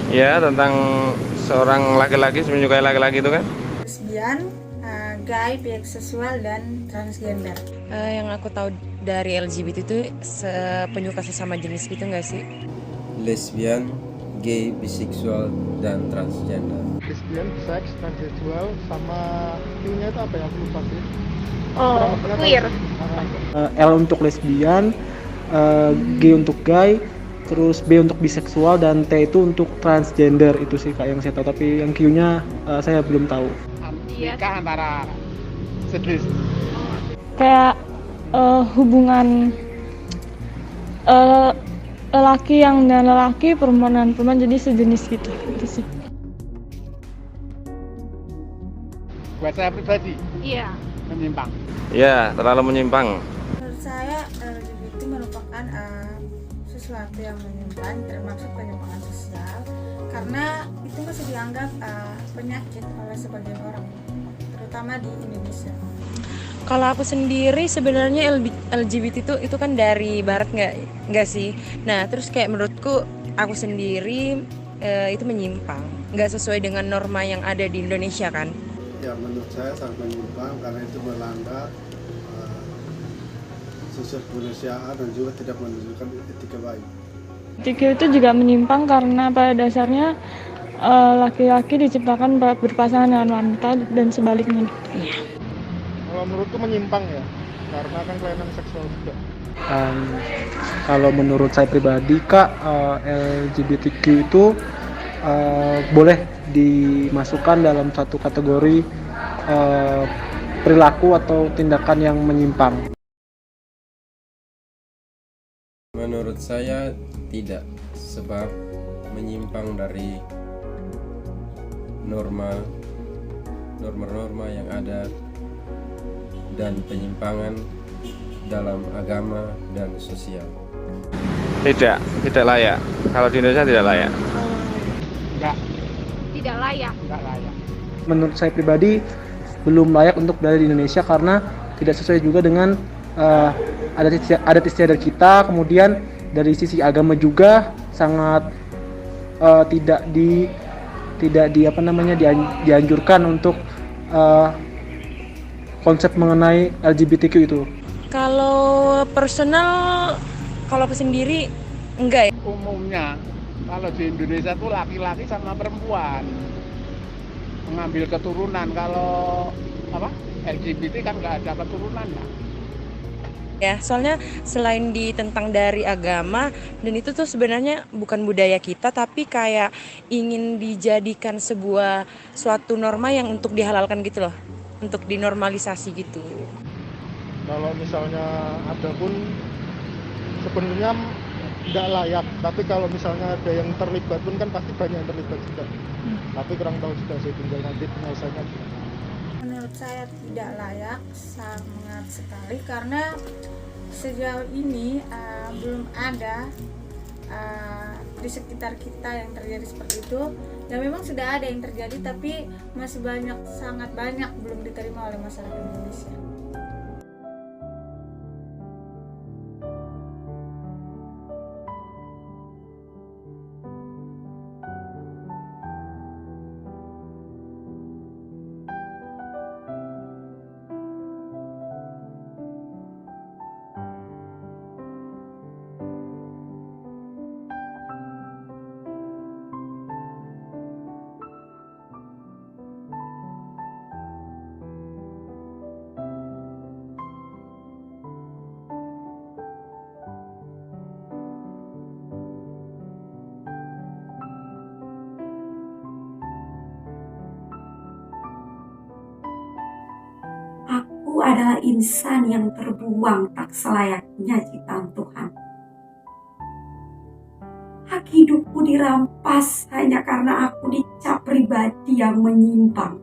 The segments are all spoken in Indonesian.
Ya, tentang seorang laki-laki menyukai laki-laki itu kan. Lesbian, gay, biseksual, dan transgender. Yang aku tahu dari LGBT itu penyuka sesama jenis gitu nggak sih? Lesbian, gay, biseksual, dan transgender. Lesbian, seks, transseksual, sama Q-nya itu apa ya? Aku lupa sih. Oh, queer. L untuk lesbian, G untuk gay, terus B untuk biseksual, dan T itu untuk transgender. Itu sih kak yang saya tahu, tapi yang Q-nya saya belum tahu. Nikah antara sejenis. Kayak hubungan lelaki yang dan lelaki, perempuan dan perempuan, jadi sejenis gitu. Itu sih. Buat saya pribadi, Iya. menyimpang. Ya, terlalu menyimpang. Menurut saya LGBT merupakan sesuatu yang menyimpang, termasuk penyimpangan sosial, karena itu masih dianggap penyakit oleh sebagian orang, terutama di Indonesia. Kalau aku sendiri sebenarnya LGBT itu kan dari barat nggak sih? Nah terus kayak menurutku aku sendiri itu menyimpang, nggak sesuai dengan norma yang ada di Indonesia kan? Ya menurut saya sangat menyimpang karena itu melanggar sosial kemanusiaan dan juga tidak menunjukkan etika baik. LGBTQ itu juga menyimpang karena pada dasarnya laki-laki diciptakan berpasangan dengan wanita dan sebaliknya. Iya. Kalau menurutku menyimpang ya, karena kan kelainan seksual juga. Kalau menurut saya pribadi kak, LGBTQ itu boleh dimasukkan dalam satu kategori perilaku atau tindakan yang menyimpang. Menurut saya tidak, sebab menyimpang dari norma-norma yang ada dan penyimpangan dalam agama dan sosial. Tidak layak. Kalau di Indonesia tidak layak. Tidak layak. Enggak layak. Menurut saya pribadi belum layak untuk berada di Indonesia karena tidak sesuai juga dengan adat istiadat kita. Kemudian dari sisi agama juga sangat tidak dianjurkan untuk konsep mengenai LGBTQ itu. Kalau personal, kalau aku sendiri enggak ya. Umumnya kalau di Indonesia tuh laki-laki sama perempuan mengambil keturunan. Kalau LGBT kan nggak ada keturunan lah. Ya, soalnya selain ditentang dari agama, dan itu tuh sebenarnya bukan budaya kita, tapi kayak ingin dijadikan suatu norma yang untuk dihalalkan gitu loh, untuk dinormalisasi gitu. Kalau misalnya ada pun sebenarnya nggak layak, tapi kalau misalnya ada yang terlibat pun kan pasti banyak yang terlibat juga. Tapi kurang tahu juga sih, tinggal nanti penyelesaiannya gimana. Menurut saya tidak layak, sangat sekali, karena sejauh ini belum ada di sekitar kita yang terjadi seperti itu. Ya memang sudah ada yang terjadi, tapi masih sangat banyak belum diterima oleh masyarakat Indonesia. Aku adalah insan yang terbuang tak selayaknya ciptaan Tuhan. Hak hidupku dirampas hanya karena aku dicap pribadi yang menyimpang.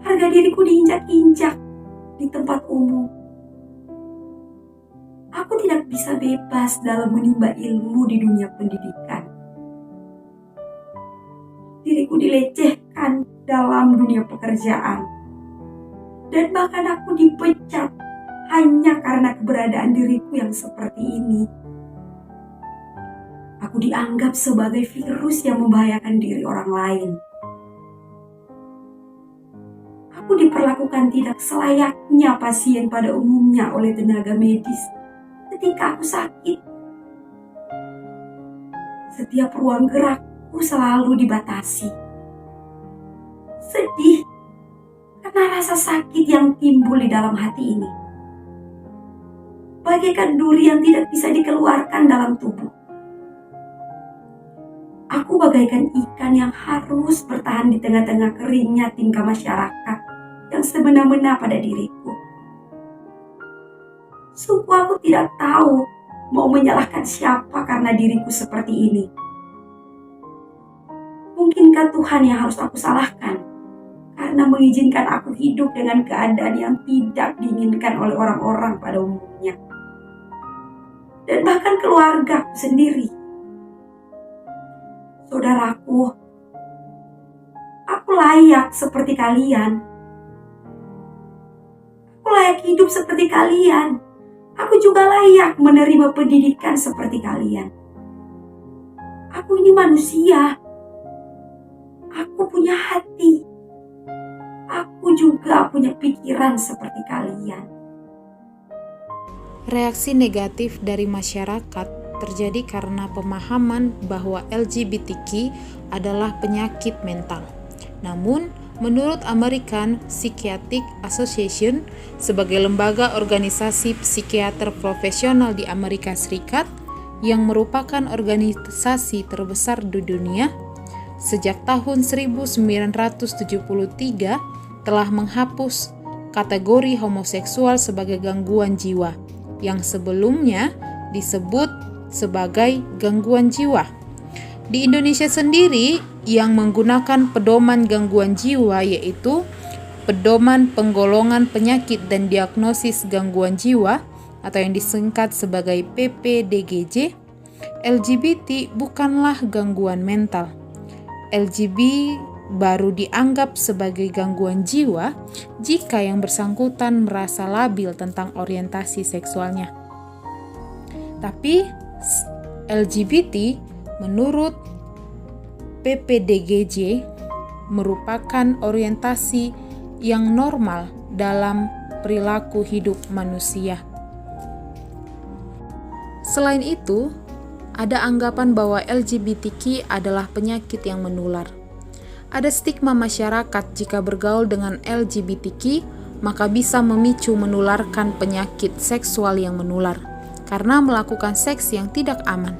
Harga diriku diinjak-injak di tempat umum. Aku tidak bisa bebas dalam menimba ilmu di dunia pendidikan. Diriku dilecehkan dalam dunia pekerjaan. Dan bahkan aku dipecat hanya karena keberadaan diriku yang seperti ini. Aku aku dianggap sebagai virus yang membahayakan diri orang lain. Aku diperlakukan tidak selayaknya pasien pada umumnya oleh tenaga medis ketika aku sakit. Setiap ruang gerakku selalu dibatasi. Sedih karena rasa sakit yang timbul di dalam hati ini, bagaikan duri yang tidak bisa dikeluarkan dalam tubuh. Aku bagaikan ikan yang harus bertahan di tengah-tengah keringnya tingkah masyarakat yang semena-mena pada diriku. Sungguh aku tidak tahu mau menyalahkan siapa karena diriku seperti ini. Mungkinkah Tuhan yang harus aku salahkan karena mengizinkan aku hidup dengan keadaan yang tidak diinginkan oleh orang-orang pada umumnya, dan bahkan keluargaku sendiri. Saudaraku, aku layak seperti kalian. Aku layak hidup seperti kalian. Aku juga layak menerima pendidikan seperti kalian. Aku ini manusia. Aku punya hati. Aku juga punya pikiran seperti kalian. Reaksi negatif dari masyarakat terjadi karena pemahaman bahwa LGBTQ adalah penyakit mental. Namun, menurut American Psychiatric Association sebagai lembaga organisasi psikiater profesional di Amerika Serikat yang merupakan organisasi terbesar di dunia, sejak tahun 1973 telah menghapus kategori homoseksual sebagai gangguan jiwa yang sebelumnya disebut sebagai gangguan jiwa. Di Indonesia sendiri yang menggunakan pedoman gangguan jiwa yaitu Pedoman Penggolongan Penyakit dan Diagnosis Gangguan Jiwa atau yang disingkat sebagai PPDGJ, LGBT bukanlah gangguan mental. LGBT baru dianggap sebagai gangguan jiwa jika yang bersangkutan merasa labil tentang orientasi seksualnya. Tapi LGBT menurut PPDGJ merupakan orientasi yang normal dalam perilaku hidup manusia. Selain itu, ada anggapan bahwa LGBTQ adalah penyakit yang menular. Ada stigma masyarakat jika bergaul dengan LGBTQ maka bisa memicu menularkan penyakit seksual yang menular karena melakukan seks yang tidak aman.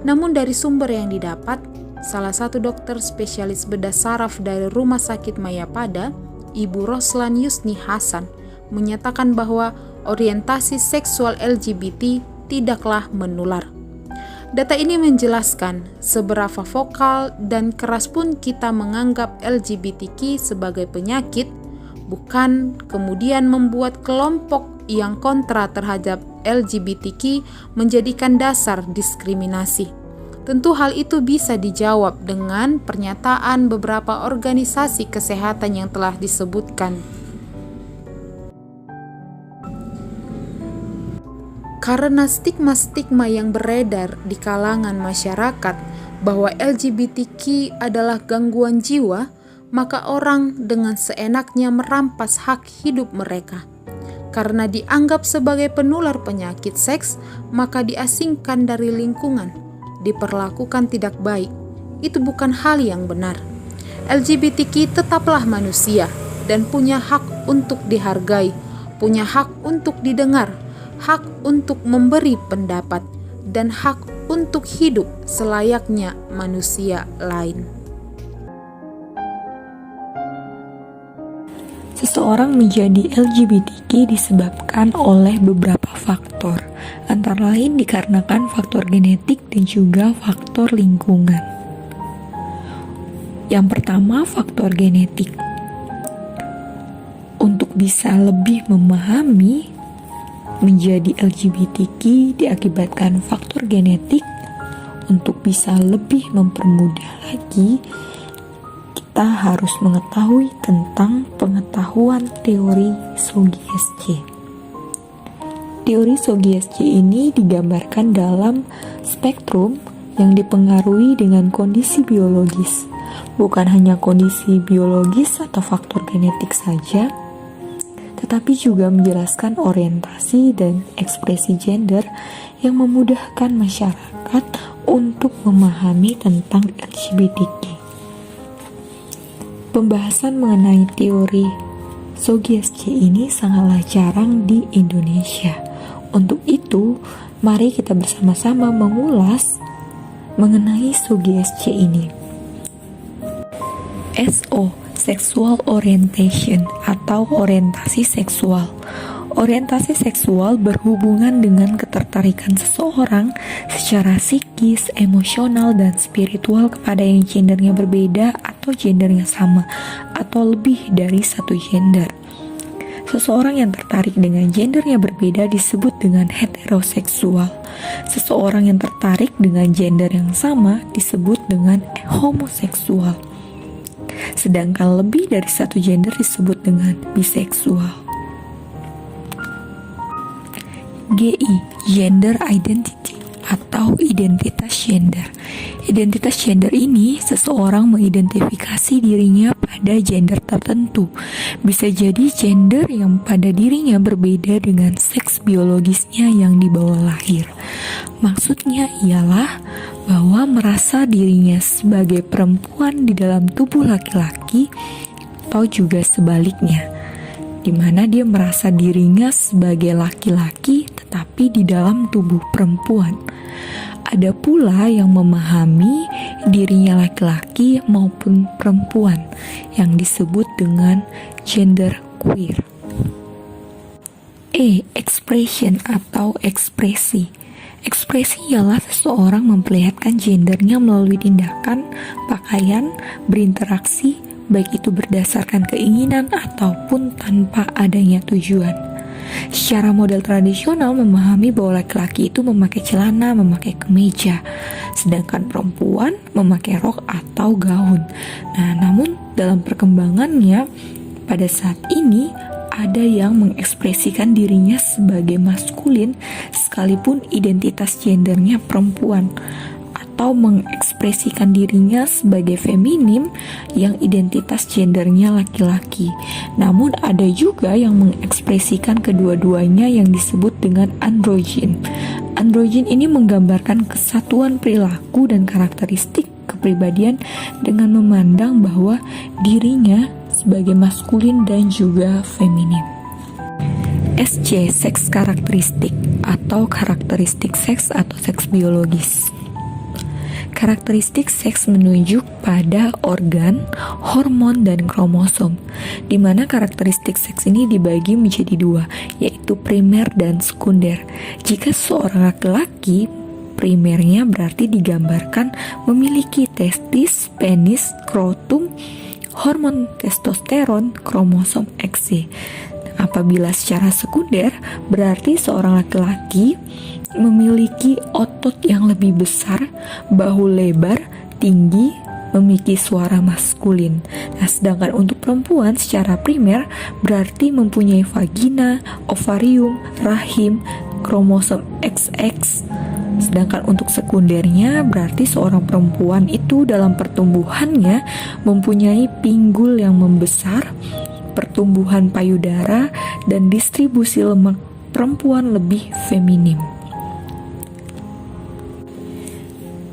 Namun dari sumber yang didapat, salah satu dokter spesialis bedah saraf dari Rumah Sakit Mayapada, Ibu Roslan Yusni Hasan, menyatakan bahwa orientasi seksual LGBT tidaklah menular. Data ini menjelaskan seberapa vokal dan keras pun kita menganggap LGBTQ sebagai penyakit, bukan kemudian membuat kelompok yang kontra terhadap LGBTQ menjadikan dasar diskriminasi. Tentu hal itu bisa dijawab dengan pernyataan beberapa organisasi kesehatan yang telah disebutkan. Karena stigma-stigma yang beredar di kalangan masyarakat bahwa LGBTQ adalah gangguan jiwa, maka orang dengan seenaknya merampas hak hidup mereka. Karena dianggap sebagai penular penyakit seks, maka diasingkan dari lingkungan, diperlakukan tidak baik. Itu bukan hal yang benar. LGBTQ tetaplah manusia dan punya hak untuk dihargai, punya hak untuk didengar, hak untuk memberi pendapat, dan hak untuk hidup selayaknya manusia lain. Seseorang menjadi LGBTQ disebabkan oleh beberapa faktor, antara lain dikarenakan faktor genetik dan juga faktor lingkungan. Yang pertama, faktor genetik. Untuk bisa lebih memahami menjadi LGBTQ diakibatkan faktor genetik. Untuk bisa lebih mempermudah lagi, kita harus mengetahui tentang pengetahuan teori Zogiertje. Teori Zogiertje ini digambarkan dalam spektrum yang dipengaruhi dengan kondisi biologis. Bukan hanya kondisi biologis atau faktor genetik saja, tetapi juga menjelaskan orientasi dan ekspresi gender yang memudahkan masyarakat untuk memahami tentang LGBTQ. Pembahasan mengenai teori SOGSC ini sangatlah jarang di Indonesia. Untuk itu, mari kita bersama-sama mengulas mengenai SOGSC ini. SO, Sexual Orientation atau orientasi seksual. Orientasi seksual berhubungan dengan ketertarikan seseorang secara psikis, emosional, dan spiritual kepada yang gendernya berbeda atau gendernya sama, atau lebih dari satu gender. Seseorang yang tertarik dengan gendernya berbeda disebut dengan heteroseksual. Seseorang yang tertarik dengan gender yang sama disebut dengan homoseksual. Sedangkan lebih dari satu gender disebut dengan biseksual. GI, Gender Identity atau identitas gender. Identitas gender ini seseorang mengidentifikasi dirinya pada gender tertentu. Bisa jadi gender yang pada dirinya berbeda dengan seks biologisnya yang dibawa lahir. Maksudnya ialah bahwa merasa dirinya sebagai perempuan di dalam tubuh laki-laki atau juga sebaliknya, di mana dia merasa dirinya sebagai laki-laki tetapi di dalam tubuh perempuan. Ada pula yang memahami dirinya laki-laki maupun perempuan yang disebut dengan gender queer. Expression atau ekspresi. Ekspresi ialah seseorang memperlihatkan gendernya melalui tindakan, pakaian, berinteraksi, baik itu berdasarkan keinginan ataupun tanpa adanya tujuan. Secara model tradisional memahami bahwa laki-laki itu memakai celana, memakai kemeja, sedangkan perempuan memakai rok atau gaun. Nah, namun dalam perkembangannya pada saat ini ada yang mengekspresikan dirinya sebagai maskulin sekalipun identitas gendernya perempuan, atau mengekspresikan dirinya sebagai feminim yang identitas gendernya laki-laki. Namun ada juga yang mengekspresikan kedua-duanya yang disebut dengan androgen. Androgen ini menggambarkan kesatuan perilaku dan karakteristik kepribadian dengan memandang bahwa dirinya sebagai maskulin dan juga feminim. SC, seks karakteristik atau karakteristik seks atau seks biologis. Karakteristik seks menunjuk pada organ, hormon, dan kromosom, di mana karakteristik seks ini dibagi menjadi dua, yaitu primer dan sekunder. Jika seorang laki-laki, primernya berarti digambarkan memiliki testis, penis, skrotum, hormon testosteron, kromosom X. Apabila secara sekunder, berarti seorang laki-laki memiliki otot yang lebih besar, bahu lebar, tinggi, memiliki suara maskulin. Nah, sedangkan untuk perempuan secara primer berarti mempunyai vagina, ovarium, rahim, kromosom XX. Sedangkan untuk sekundernya berarti seorang perempuan itu dalam pertumbuhannya mempunyai pinggul yang membesar, pertumbuhan payudara, dan distribusi lemak perempuan lebih feminim.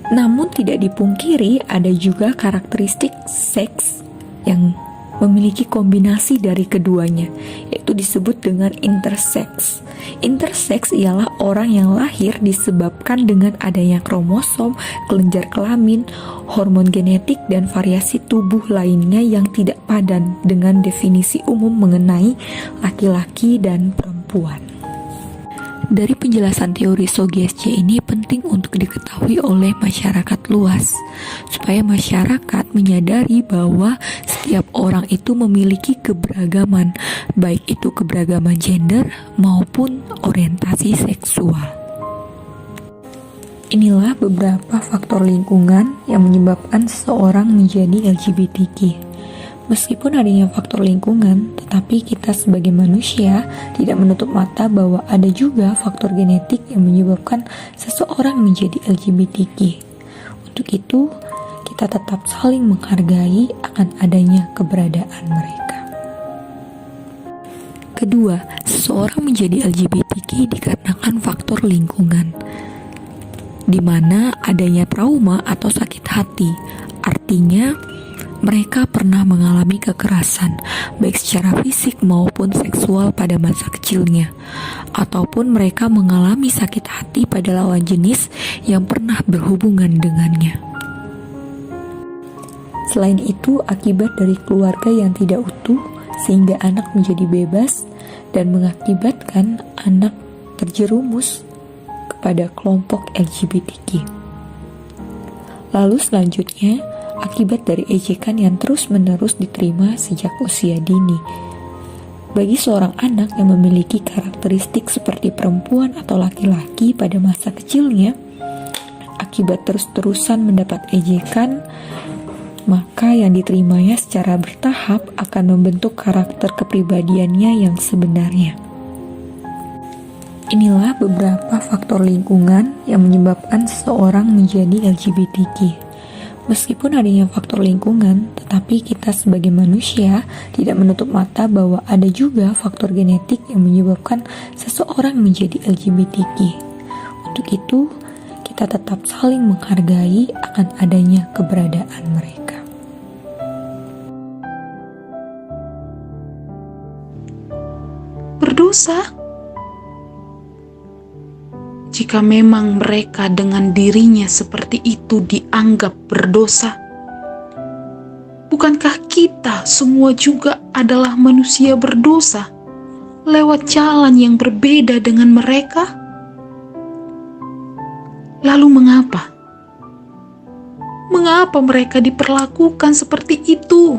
Namun tidak dipungkiri ada juga karakteristik seks yang memiliki kombinasi dari keduanya, yaitu disebut dengan intersex. Intersex ialah orang yang lahir disebabkan dengan adanya kromosom, kelenjar kelamin, hormon genetik, dan variasi tubuh lainnya yang tidak padan dengan definisi umum mengenai laki-laki dan perempuan. Dari penjelasan teori SOGSC ini penting untuk diketahui oleh masyarakat luas, supaya masyarakat menyadari bahwa setiap orang itu memiliki keberagaman, baik itu keberagaman gender maupun orientasi seksual. Inilah beberapa faktor lingkungan yang menyebabkan seseorang menjadi LGBTQ. Meskipun adanya faktor lingkungan, tetapi kita sebagai manusia tidak menutup mata bahwa ada juga faktor genetik yang menyebabkan seseorang menjadi LGBTQ. Untuk itu, kita tetap saling menghargai akan adanya keberadaan mereka. Kedua, seseorang menjadi LGBTQ dikarenakan faktor lingkungan, di mana adanya trauma atau sakit hati. Artinya, mereka pernah mengalami kekerasan, baik secara fisik maupun seksual pada masa kecilnya, ataupun mereka mengalami sakit hati pada lawan jenis yang pernah berhubungan dengannya. Selain itu, akibat dari keluarga yang tidak utuh, sehingga anak menjadi bebas dan mengakibatkan anak terjerumus kepada kelompok LGBTQ. Lalu selanjutnya, akibat dari ejekan yang terus-menerus diterima sejak usia dini. Bagi seorang anak yang memiliki karakteristik seperti perempuan atau laki-laki pada masa kecilnya, akibat terus-terusan mendapat ejekan, maka yang diterimanya secara bertahap akan membentuk karakter kepribadiannya yang sebenarnya. Inilah beberapa faktor lingkungan yang menyebabkan seseorang menjadi LGBTQ. Meskipun adanya faktor lingkungan, tetapi kita sebagai manusia tidak menutup mata bahwa ada juga faktor genetik yang menyebabkan seseorang menjadi LGBTQ. Untuk itu, kita tetap saling menghargai akan adanya keberadaan mereka. Berdosa? Jika memang mereka dengan dirinya seperti itu dianggap berdosa, bukankah kita semua juga adalah manusia berdosa lewat jalan yang berbeda dengan mereka? Lalu mengapa? Mengapa mereka diperlakukan seperti itu?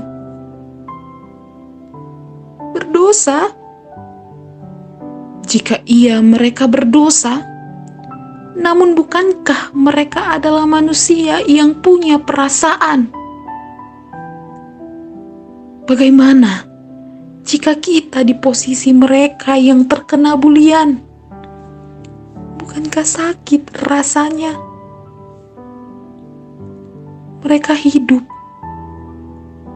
Berdosa? Jika mereka berdosa, namun bukankah mereka adalah manusia yang punya perasaan? Bagaimana jika kita di posisi mereka yang terkena bulian? Bukankah sakit rasanya? Mereka hidup,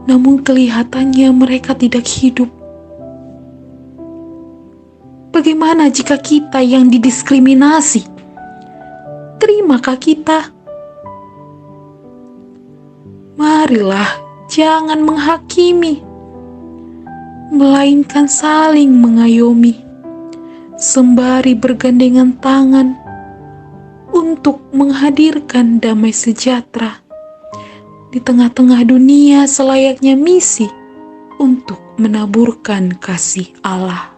namun kelihatannya mereka tidak hidup. Bagaimana jika kita yang didiskriminasi? Terimakah kita? Marilah jangan menghakimi, melainkan saling mengayomi, sembari bergandengan tangan untuk menghadirkan damai sejahtera di tengah-tengah dunia selayaknya misi untuk menaburkan kasih Allah.